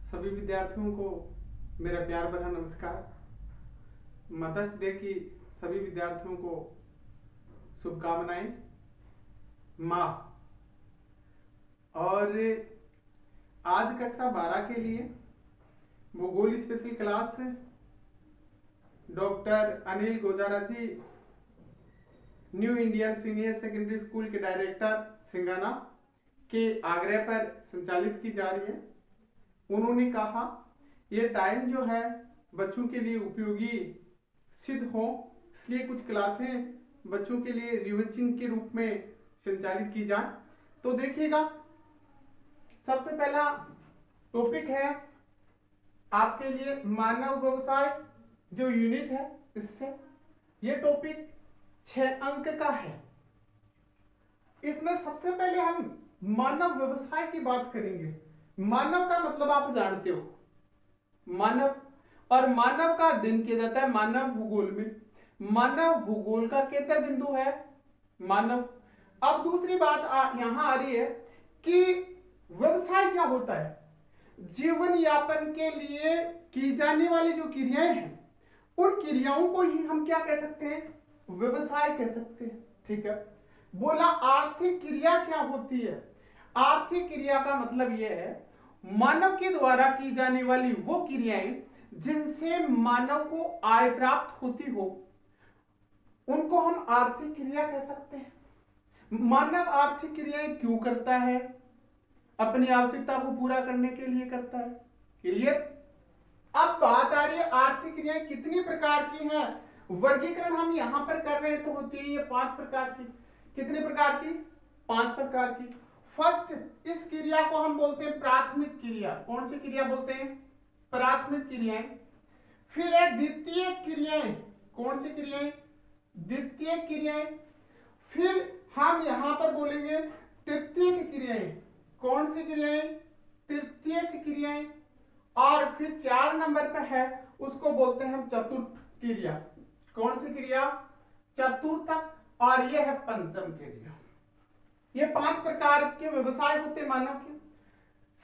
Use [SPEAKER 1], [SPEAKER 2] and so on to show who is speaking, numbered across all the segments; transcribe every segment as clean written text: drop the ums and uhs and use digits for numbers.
[SPEAKER 1] सभी विद्यार्थियों को मेरा प्यार भरा नमस्कार। मदर्स डे की सभी विद्यार्थियों को शुभकामनाएं। माँ और आज कक्षा 12 के लिए भूगोल special class doctor Anil Godara ji new Indian senior secondary school के डायरेक्टर सिंगाना के आग्रह पर संचालित की जा रही है। उन्होंने कहा यह टाइम जो है बच्चों के लिए उपयोगी सिद्ध हो, इसलिए कुछ क्लासें बच्चों के लिए रिविजन के रूप में संचालित की जाए। तो देखिएगा, सबसे पहला टॉपिक है आपके लिए मानव व्यवसाय जो यूनिट है, इससे यह टॉपिक 6 अंक का है। इसमें सबसे पहले हम मानव व्यवसाय की बात करेंगे। मानव का मतलब आप जानते हो, मानव, और मानव का अध्ययन किया जाता है मानव भूगोल में। मानव भूगोल का केंद्र बिंदु है मानव। अब दूसरी बात यहां आ रही है कि व्यवसाय क्या होता है। जीवन यापन के लिए की जाने वाली जो क्रियाएं हैं, उन क्रियाओं को ही हम क्या कह सकते हैं, व्यवसाय कह सकते हैं। ठीक है। बोला आर्थिक क्रिया क्या होती है। आर्थिक क्रिया का मतलब यह है मानव के द्वारा की जाने वाली वो क्रियाएं जिनसे मानव को आय प्राप्त होती हो, उनको हम आर्थिक क्रिया कह सकते हैं। मानव आर्थिक क्रियाएं क्यों करता है? अपनी आवश्यकता को पूरा करने के लिए करता है। क्लियर? अब बात आ रही है आर्थिक क्रियाएं कितनी प्रकार की हैं। वर्गीकरण हम यहां पर कर रहे हैं तो होती है ये 5 प्रकार की। कितने प्रकार की? 5 प्रकार की। फर्स्ट, इस क्रिया को हम बोलते हैं प्राथमिक क्रिया। कौन सी क्रिया बोलते हैं? प्राथमिक क्रियाएं। फिर है द्वितीय क्रियाएं। कौन सी क्रियाएं? द्वितीय क्रियाएं। फिर हम यहां पर बोलेंगे तृतीय क्रियाएं। कौन सी क्रियाएं? तृतीय क्रियाएं। और फिर 4 नंबर पर है, उसको बोलते हैं हम चतुर्थ क्रिया। कौन सी क्रिया? चतुर्थ। और यह है पंचम क्रिया। ये 5 प्रकार के व्यवसाय होते मानव के।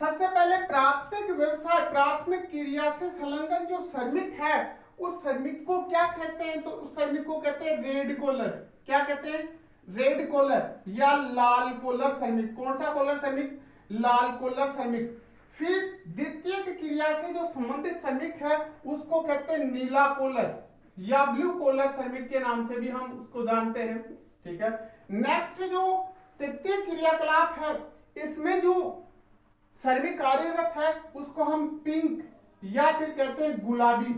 [SPEAKER 1] सबसे पहले प्राथमिक व्यवसाय, प्राथमिक क्रिया से संलग्न जो श्रमिक है, उस श्रमिक को क्या कहते हैं? तो उस श्रमिक को कहते हैं रेड कॉलर। क्या कहते हैं? रेड कॉलर या लाल कॉलर श्रमिक। कौन सा कॉलर श्रमिक? लाल कॉलर श्रमिक। फिर द्वितीय क्रिया से जो संबंधित श्रमिक है, उसको कहते हैं नीला कॉलर या ब्लू कॉलर श्रमिक के नाम से भी हम उसको जानते हैं। ठीक है। नेक्स्ट जो तृतीय क्रियाकलाप है, इसमें जो श्रमिक कार्यरत है उसको हम पिंक या फिर कहते हैं गुलाबी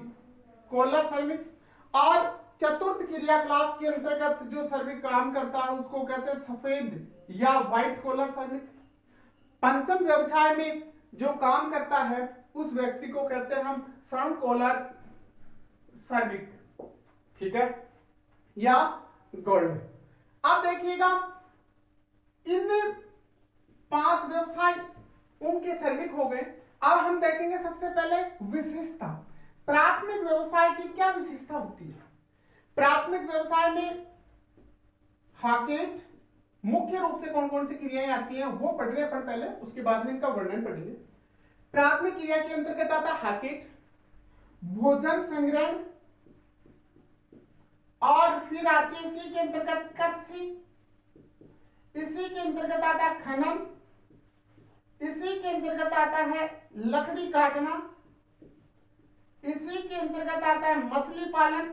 [SPEAKER 1] कॉलर श्रमिक। और चतुर्थ क्रियाकलाप के अंतर्गत जो श्रमिक काम करता है उसको कहते हैं सफेद या व्हाइट कॉलर श्रमिक। पंचम व्यवसाय में जो काम करता है उस व्यक्ति को कहते हैं हम श्रम कॉलर श्रमिक। ठीक है, या गोल्ड। अब देखिएगा, इन 5 व्यवसाय उनके श्रमिक हो गए। अब हम देखेंगे सबसे पहले विशेषता। प्राथमिक व्यवसाय की क्या विशेषता होती है? प्राथमिक व्यवसाय में हाकेट मुख्य रूप से कौन कौन सी क्रियाएं आती हैं वो पढ़ रहे हैं अपन पहले, उसके बाद में इनका वर्णन पढ़ेंगे। प्राथमिक क्रिया के अंतर्गत आता है हाकेट, भोजन संग्रहण, और फिर आती है इसी के अंतर्गत कस्सी, इसी के अंतर्गत आता है खनन, इसी के अंतर्गत आता है लकड़ी काटना, इसी के अंतर्गत आता है मछली पालन,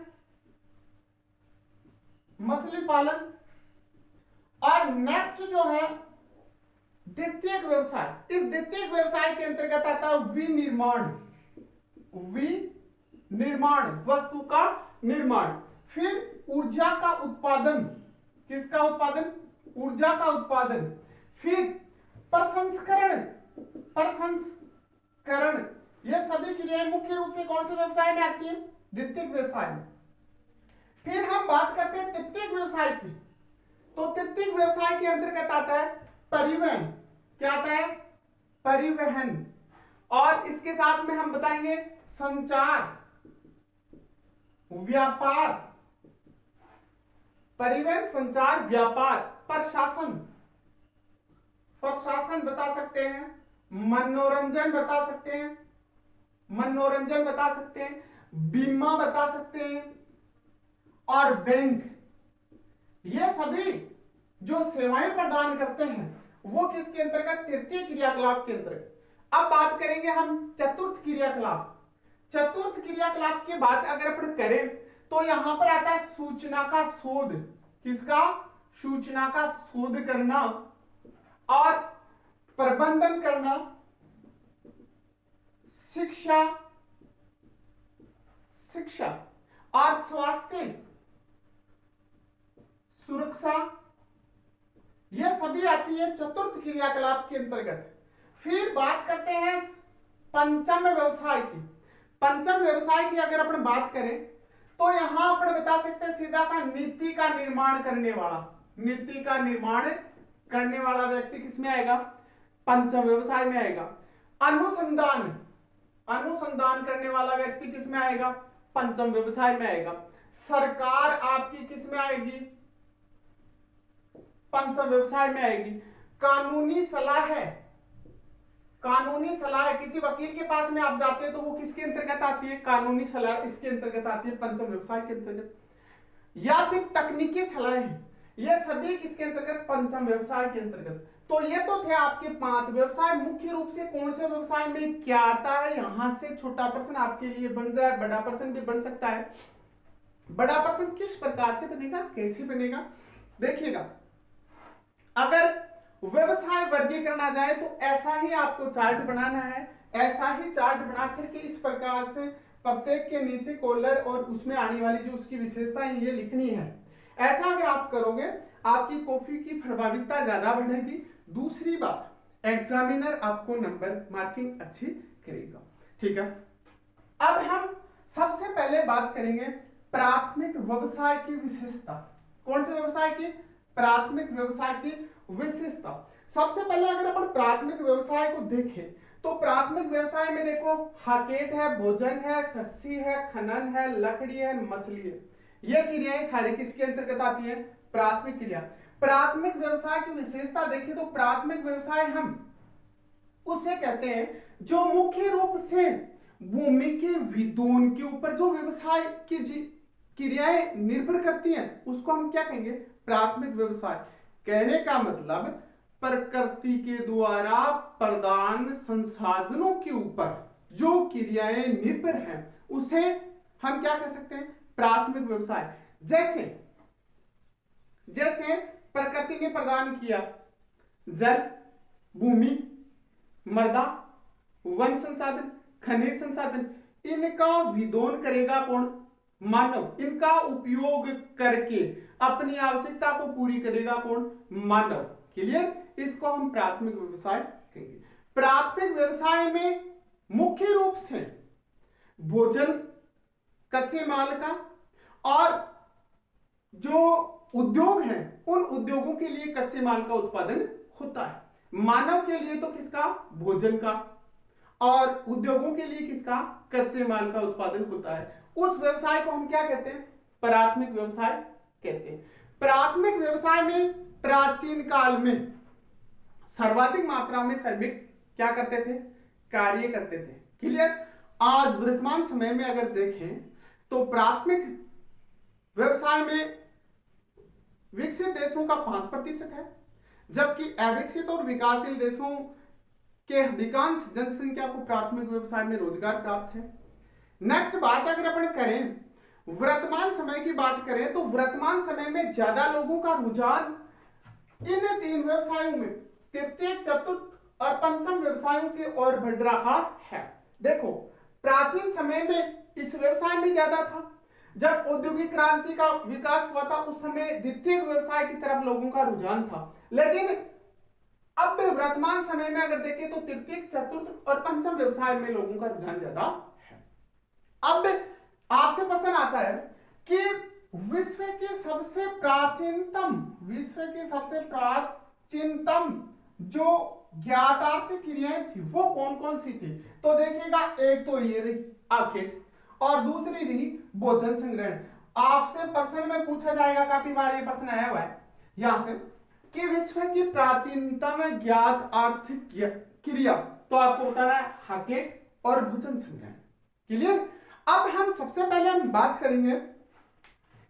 [SPEAKER 1] मछली पालन। और नेक्स्ट जो है द्वितीय व्यवसाय। इस द्वितीय व्यवसाय के अंतर्गत आता है विनिर्माण, विनिर्माण, वस्तु का निर्माण। फिर ऊर्जा का उत्पादन। किसका उत्पादन? ऊर्जा का उत्पादन। फिर प्रसंस्करण, प्रसंस्करण। ये सभी क्रियाएं मुख्य रूप से कौन से व्यवसाय में आती है? द्वितीय व्यवसाय में। फिर हम बात करते हैं तृतीय व्यवसाय की। तो तृतीय व्यवसाय के अंतर्गत आता है परिवहन। क्या आता है? परिवहन। और इसके साथ में हम बताएंगे संचार, व्यापार, परिवहन, संचार, व्यापार, प्रशासन, प्रशासन बता सकते हैं, मनोरंजन बता सकते हैं, मनोरंजन बता सकते हैं, बीमा बता सकते हैं, और बैंक। ये सभी जो सेवाएं प्रदान करते हैं वो किसके अंतर्गत? तृतीय क्रियाकलाप के अंतर्गत। अब बात करेंगे हम चतुर्थ क्रियाकलाप। चतुर्थ क्रियाकलाप की बात अगर अपन करें तो यहां पर आता है सूचना का शोध। किसका? सूचना का शोध करना और प्रबंधन करना, शिक्षा और स्वास्थ्य सुरक्षा, यह सभी आती है चतुर्थ क्रियाकलाप के अंतर्गत। फिर बात करते हैं पंचम व्यवसाय की। पंचम व्यवसाय की अगर अपन बात करें तो यहां अपन बता सकते हैं सीधा सा नीति का निर्माण करने वाला। नीति का निर्माण करने वाला व्यक्ति किसमें आएगा? पंचम व्यवसाय में आएगा। अनुसंधान करने वाला व्यक्ति किसमें आएगा? पंचम व्यवसाय में आएगा। सरकार आपकी किसमें आएगी? पंचम व्यवसाय में आएगी। कानूनी सलाह है, किसी वकील के पास में आप जाते हैं तो वो किसके अंतर्गत आती है? कानूनी सलाह इसके अंतर्गत आती है, पंचम व्यवसाय के अंतर्गत। या फिर तकनीकी सलाह है, ये सभी किसके अंतर्गत? पंचम व्यवसाय के अंतर्गत। तो ये तो थे आपके 5 व्यवसाय। मुख्य रूप से कौन से व्यवसाय में क्या आता है, यहां से छोटा प्रश्न आपके लिए बन रहा है, बड़ा प्रश्न भी बन सकता है। बड़ा प्रश्न किस प्रकार से बनेगा, कैसे बनेगा, देखिएगा। अगर व्यवसाय वर्गीकरण आ जाए तो ऐसा ही आपको चार्ट बनाना है। ऐसा ही चार्ट बना करके इस प्रकार से प्रत्येक के नीचे कॉलर और उसमें आने वाली जो उसकी विशेषताएं ये लिखनी है। ऐसा अगर आप करोगे आपकी कॉपी की प्रभाविता ज्यादा बढ़ेगी। दूसरी बात, एग्जामिनर आपको नंबर मार्किंग अच्छी करेगा। ठीक है, अब हम सबसे पहले बात करेंगे प्राथमिक व्यवसाय की विशेषता। कौन से व्यवसाय की? प्राथमिक व्यवसाय की विशेषता। सबसे पहले अगर अपन प्राथमिक व्यवसाय को देखें तो प्राथमिक व्यवसाय में देखो हाकेट है, भोजन है, कृषि है, खनन है, लकड़ी है, मछली है। ये क्रियाएं सारी किसके अंतर्गत आती है? प्राथमिक क्रिया। प्राथमिक व्यवसाय की विशेषता देखें तो प्राथमिक व्यवसाय हम उसे कहते हैं जो मुख्य रूप से भूमि के विदोन के ऊपर जो व्यवसाय की क्रियाएं निर्भर करती हैं उसको हम क्या कहेंगे? प्राथमिक व्यवसाय। कहने का मतलब प्रकृति के द्वारा प्रदान संसाधनों के ऊपर जो क्रियाएं निर्भर हैं उसे हम क्या कह सकते हैं? प्राथमिक व्यवसाय। जैसे प्रकृति ने प्रदान किया जल, भूमि, मृदा, वन संसाधन, खनिज संसाधन, इनका विदोन करेगा कौन? मानव। इनका उपयोग करके अपनी आवश्यकता को पूरी करेगा कौन? मानव। क्लियर? इसको हम प्राथमिक व्यवसाय कहेंगे। प्राथमिक व्यवसाय में मुख्य रूप से भोजन, कच्चे माल का और जो उद्योग हैं उन उद्योगों के लिए कच्चे माल का उत्पादन होता है। मानव के लिए तो किसका? भोजन का, और उद्योगों के लिए किसका? कच्चे माल का उत्पादन होता है। उस व्यवसाय को हम क्या कहते हैं? प्राथमिक व्यवसाय कहते हैं। प्राथमिक व्यवसाय में प्राचीन काल में सर्वाधिक मात्रा में श्रमिक क्या करते थे? कार्य करते थे। क्लियर? आज वर्तमान समय में अगर देखें तो प्राथमिक व्यवसाय में विकसित देशों का 5% है, जबकि अविकसित और विकासशील देशों के अधिकांश जनसंख्या को प्राथमिक व्यवसाय में रोजगार प्राप्त है। नेक्स्ट बात अगर अपन करें वर्तमान समय की बात करें तो वर्तमान समय में ज्यादा लोगों का रुझान इन 3 व्यवसायों में तृतीय, चतुर्थ और पंचम व्यवसायों की ओर बढ़ रहा है। देखो प्राचीन समय में इस व्यवसाय में ज्यादा था। जब औद्योगिक क्रांति का विकास हुआ था उस समय द्वितीय व्यवसाय की तरफ लोगों का रुझान था, लेकिन अब वर्तमान समय में अगर देखें तो तृतीय, चतुर्थ और पंचम व्यवसाय में लोगों का रुझान ज्यादा है। अब आपसे प्रश्न आता है कि विश्व के सबसे प्राचीनतम जो ज्ञातार्थ क्रियाएं थी वो कौन कौन सी थी? तो देखिएगा, एक तो ये रही आखेट और दूसरी रही भोजन संग्रहण। आपसे प्रश्न में पूछा जाएगा, काफी बार ये प्रश्न आया हुआ है यहां से कि विश्व की प्राचीनतम ज्ञात आर्थिक क्रिया, तो आपको बताना है हाकेट और भोजन संग्रहण। क्लियर। अब हम सबसे पहले हम बात करेंगे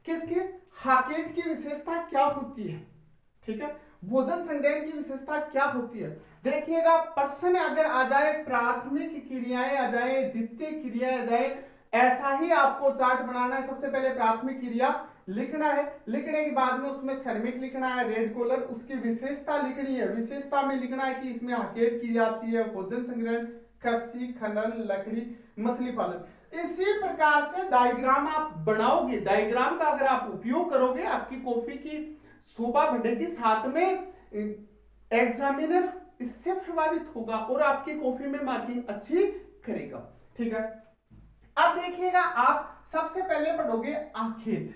[SPEAKER 1] किसकी, हाकेट की विशेषता क्या होती है, ठीक है, भोजन संग्रहण की विशेषता क्या होती है। देखिएगा प्रश्न अगर आ जाए, प्राथमिक क्रियाएं आ जाए, द्वितीय क्रियाएं आ जाए, ऐसा ही आपको चार्ट बनाना है। सबसे पहले प्राथमिक क्रिया लिखना है, लिखने के बाद में उसमें श्रमिक लिखना है, रेड कॉलर, उसकी विशेषता लिखनी है। विशेषता में लिखना है कि इसमें हाकेट की जाती है, भोजन संग्रहण, कृषि, खनन, लकड़ी, मछली पालन। इसी प्रकार से डायग्राम आप बनाओगे, डायग्राम का अगर आप उपयोग करोगे आपकी कॉपी की शोभा बढ़ेगी, साथ में एग्जामिनर इससे प्रभावित होगा और आपकी कॉपी में मार्किंग अच्छी करेगा, ठीक है। अब देखिएगा आप सबसे पहले पढ़ोगे हाकेट।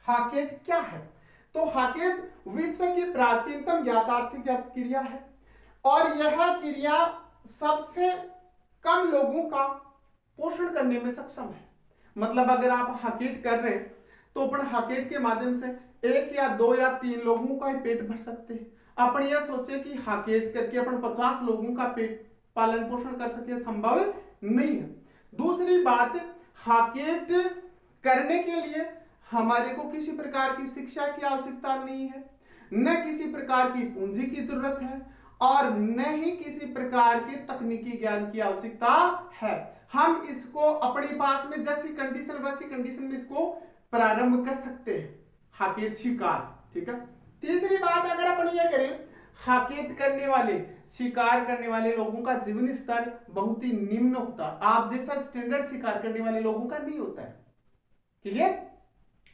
[SPEAKER 1] हाकेट क्या है, तो हाकेट विश्व की प्राचीनतम ज्ञात आर्थिक क्रिया है और यह क्रिया सबसे कम लोगों का पोषण करने में सक्षम है। मतलब अगर आप हाकेट कर रहे हैं तो अपन हाकेट के माध्यम से 1 या 2 या 3 लोगों का ही पेट भर सकते हैं। अपन यह सोचे कि हाकेट करके अपन 50 लोगों का पेट पालन पोषण कर सके, संभव नहीं है। दूसरी बात, हाकेट करने के लिए हमारे को किसी प्रकार की शिक्षा की आवश्यकता नहीं है, न किसी प्रकार की पूंजी की जरूरत है और न ही किसी प्रकार के तकनीकी ज्ञान की आवश्यकता है। हम इसको अपने पास में जैसी कंडीशन वैसी कंडीशन में इसको प्रारंभ कर सकते हैं, हाकेट शिकार, ठीक है। तीसरी बात अगर अपन ये करें, हाकेट करने वाले, शिकार करने वाले लोगों का जीवन स्तर बहुत ही निम्न होता है, आप जैसा स्टैंडर्ड शिकार करने वाले लोगों का नहीं होता है, क्लियर।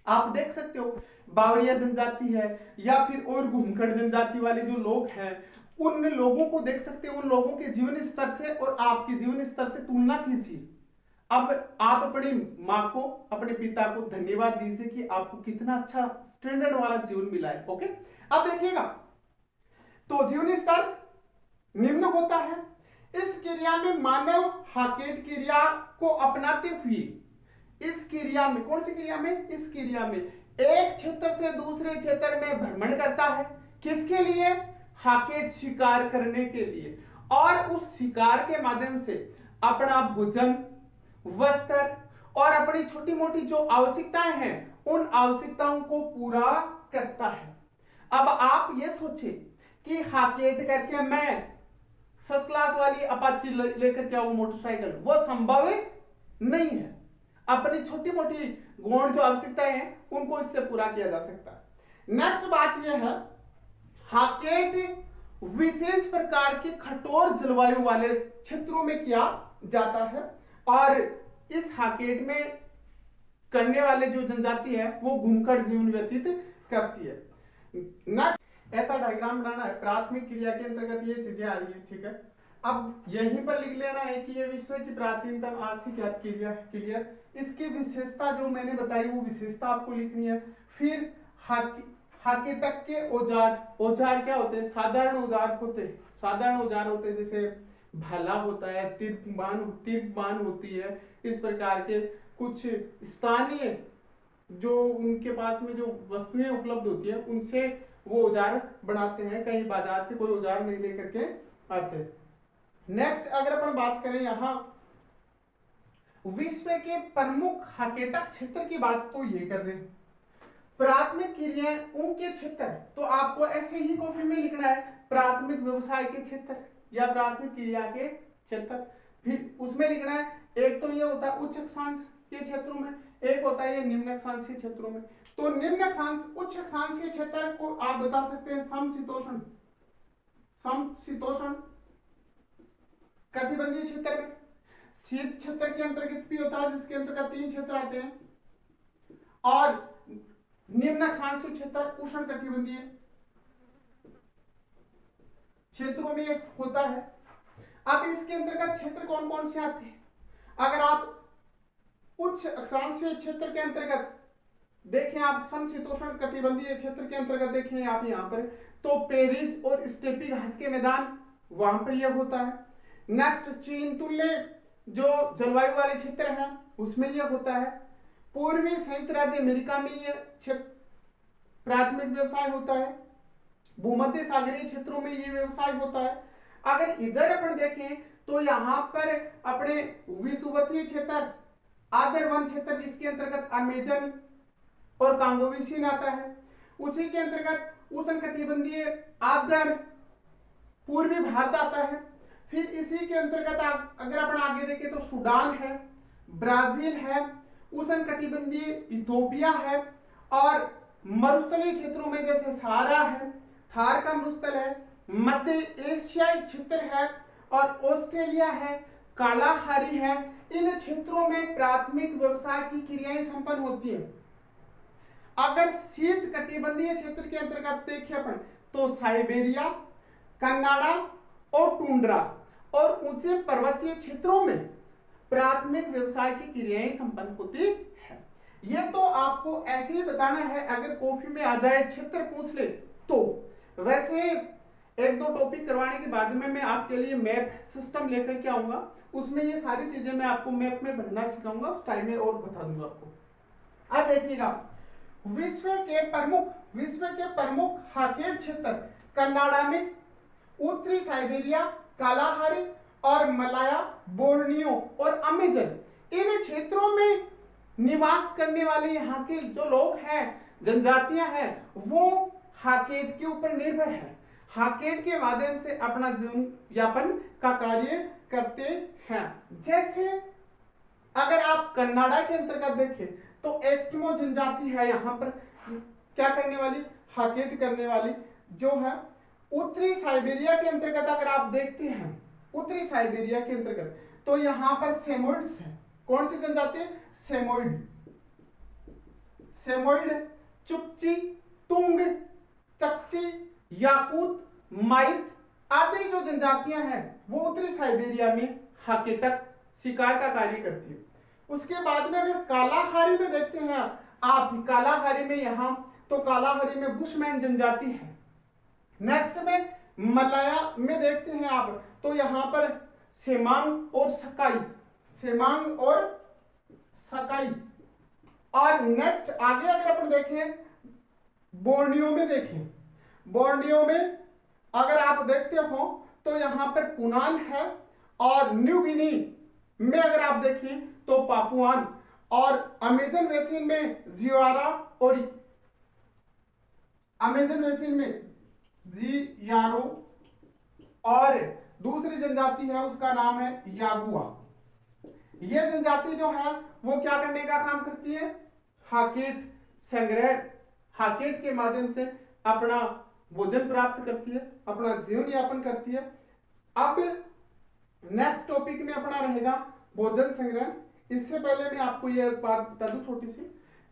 [SPEAKER 1] आप देख सकते हो बावड़िया जनजाति है या फिर और घुमखड़ जनजाति वाले जो लोग हैं, उन लोगों को देख सकते हो, उन लोगों के जीवन स्तर से और आपके जीवन स्तर से तुलना कीजिए। अब आप अपनी माँ को, अपने पिता को धन्यवाद दीजिए कि आपको कितना अच्छा स्टैंडर्ड वाला जीवन मिला है, ओके। अब देखिएगा तो जीवन स्तर निम्न होता है। इस क्रिया में मानव हाकेट क्रिया को अपनाते हुए, इस क्रिया में, कौन सी क्रिया में, इस क्रिया में एक क्षेत्र से दूसरे क्षेत्र में भ्रमण करता है, किसके लिए, हाकेट शिकार करने के लिए, और उस शिकार के माध्यम से अपना भोजन, वस्त्र और अपनी छोटी मोटी जो आवश्यकताएं हैं उन आवश्यकताओं को पूरा करता है। अब आप ये सोचे कि हाकेट करके मैं फर्स्ट क्लास वाली अपाची लेकर के आऊं मोटरसाइकिल, वो संभव नहीं है। अपनी छोटी मोटी गौण जो आवश्यकताएं हैं उनको इससे पूरा किया जा सकता है। नेक्स्ट बात यह है, हाकेट विशेष प्रकार के कठोर जलवायु वाले क्षेत्रों में किया जाता है और इस हाकेट में करने वाले जो जनजाति है वो घुमखड़ जीवन व्यतीत करती है। नेक्स्ट ऐसा डायग्राम बनाना है, प्राथमिक क्रिया के अंतर्गत ये चीजें आ रही है, ठीक है। अब यहीं पर लिख लेना है कि ये विश्व की प्राचीनतम आर्थिक क्रिया है, क्लियर। इसकी विशेषता जो मैंने बताई वो विशेषता आपको लिखनी है। फिर हाकेटक के औजार, औजार क्या होते हैं, साधारण औजार होते हैं, साधारण औजार होते हैं, जैसे भाला होता है, तिरपान होती है, इस प्रकार के कुछ स्थानीय जो उनके पास में जो वस्तुएं उपलब्ध होती है उनसे वो औजार बनाते हैं, कहीं बाजार से कोई औजार नहीं लेकर के आते। नेक्स्ट अगर अपन बात करें यहाँ विश्व के प्रमुख हाकेटक क्षेत्र की बात, तो ये कर रहे हैं प्राथमिक क्रियाएं उनके क्षेत्र, तो आपको ऐसे ही कॉपी में लिखना है प्राथमिक व्यवसाय के क्षेत्र या प्राथमिक क्रिया के क्षेत्र। फिर उसमें लिखना है, एक तो ये होता है उच्च अक्षांश के क्षेत्रों में, एक होता है ये निम्न अक्षांशीय क्षेत्रों में। तो निम्न अक्षांश, उच्च अक्षांशीय क्षेत्र को आप बता सकते हैं समशीतोष्ण, समशीतोष्ण कटिबंधीय क्षेत्र में। शीत क्षेत्र के अंतर्गत भी होता है जिसके अंतर्गत 3 क्षेत्र आते हैं, और निम्न अक्षांशीय क्षेत्र उष्ण कटिबंधीय क्षेत्रों में होता है। अब इसके अंतर्गत क्षेत्र कौन कौन से आते हैं, अगर आप उच्च अक्षांशीय क्षेत्र के अंतर्गत देखें, आप समशीतोष्ण कटिबंधीय क्षेत्र के अंतर्गत देखें आप यहाँ पर, तो पेरिज और स्टेपी घास के मैदान वहां पर यह होता है। नेक्स्ट चीन तुल्य जो जलवायु वाले क्षेत्र हैं उसमें यह होता है। पूर्वी संयुक्त राज्य अमेरिका में यह क्षेत्र प्राथमिक व्यवसाय होता है। भूमध्य सागरीय क्षेत्रों में यह व्यवसाय होता है। अगर इधर अपन देखें तो यहाँ पर अपने विषुवतीय क्षेत्र आर्द्र वन क्षेत्र जिसके अंतर्गत अमेजन और कांगो बेसिन आता है, उसी के अंतर्गत उष्णकटिबंधीय आर्द्र पूर्वी भारत आता है। फिर इसी के अंतर्गत अगर अपन आगे देखें तो सूडान है, ब्राजील है, उष्णकटिबंधीय इथोपिया है, और मरुस्थलीय क्षेत्रों में जैसे सहारा है, थार का मरुस्थल है, मध्य एशियाई क्षेत्र है, और ऑस्ट्रेलिया है, कालाहारी है। इन क्षेत्रों में प्राथमिक व्यवसाय की क्रियाएं संपन्न होती हैं। अगर शीत कटिबंधीय क्षेत्र के अंतर्गत देखिए अपन तो साइबेरिया, कनाडा और टुंड्रा और ऊंचे पर्वतीय क्षेत्रों में प्राथमिक व्यवसाय की क्रियाएं संपन्न होती है। ये तो आपको ऐसे ही बताना है, अगर कॉफी में आ जाए क्षेत्र पूछ ले तो। वैसे एक दो टॉपिक करवाने के बाद में मैं आपके लिए मैप सिस्टम लेकर के आऊंगा, उसमें ये सारी चीजें मैं आपको मैप में भरना सिखाऊंगा, उस टाइम में और बता दूंगा आपको। अब देखिएगा, विश्व के प्रमुख हाकेट क्षेत्र कनाडा में, उत्तरी साइबेरिया, कालाहारी और मलाया, बोर्नियो और अमेजन, इन क्षेत्रों में निवास करने वाले यहाँ के जो लोग हैं, जनजातियां हैं, वो हाकेट के ऊपर निर्भर है, हाकेट के माध्यम से अपना जीवन यापन का कार्य करते हैं। जैसे अगर आप कनाडा के अंतर्गत देखें तो एस्किमो जनजाति है यहाँ पर क्या करने वाली, हाकेट करने वाली जो है। उत्तरी साइबेरिया के अंतर्गत अगर आप देखते हैं, उत्तरी साइबेरिया के अंतर्गत तो यहाँ पर सेमोइड्स है। कौन सी जनजाति है? सेमोइड, चुपची, तुंग, चकची, याकूत, माइत आदि जो जनजातियां हैं वो उत्तरी साइबेरिया में हाकेटक शिकार का कार्य करती है। उसके बाद में अगर कालाहारी में देखते हैं आप, कालाहारी में यहाँ तो कालाहारी में बुशमैन जनजाति है। नेक्स्ट में मलाया में देखते हैं आप तो यहाँ पर सेमांग और सकाई। और नेक्स्ट आगे अगर अपन देखें बोर्नियो में देखें, बोर्नियो में अगर आप देखते हो तो यहाँ पर पुनान है, और न्यू गिनी में अगर आप देखें तो पापुआन, और अमेजन बेसिन में जियारा और अमेजन बेसिन में जियारो, और दूसरी जनजाति है उसका नाम है यागुआ। ये जनजाति जो है वो क्या करने का काम करती है? हाकेट संग्रह, हाकेट के माध्यम से अपना भोजन प्राप्त करती है, अपना जीवन यापन करती है। अब नेक्स्ट टॉपिक में अपना रहेगा भोजन संग्रह। इससे पहले मैं आपको यह बात बता दूं छोटी सी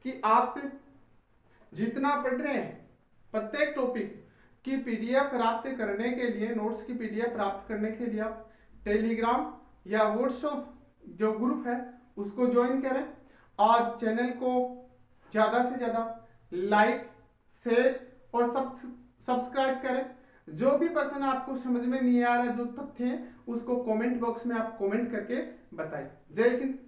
[SPEAKER 1] कि आप जितना पढ़ रहे हैं प्रत्येक टॉपिक की पीडीएफ प्राप्त करने के लिए, नोट्स की पीडीएफ प्राप्त करने के लिए आप टेलीग्राम या व्हाट्सएप जो ग्रुप है उसको ज्वाइन करें, और चैनल को ज्यादा से ज्यादा लाइक, शेयर और सब्सक्राइब करें। जो भी पर्सन आपको समझ में नहीं आ रहा, जो तथ्य है उसको कमेंट बॉक्स में आप कमेंट करके बताएं। जय हिंद।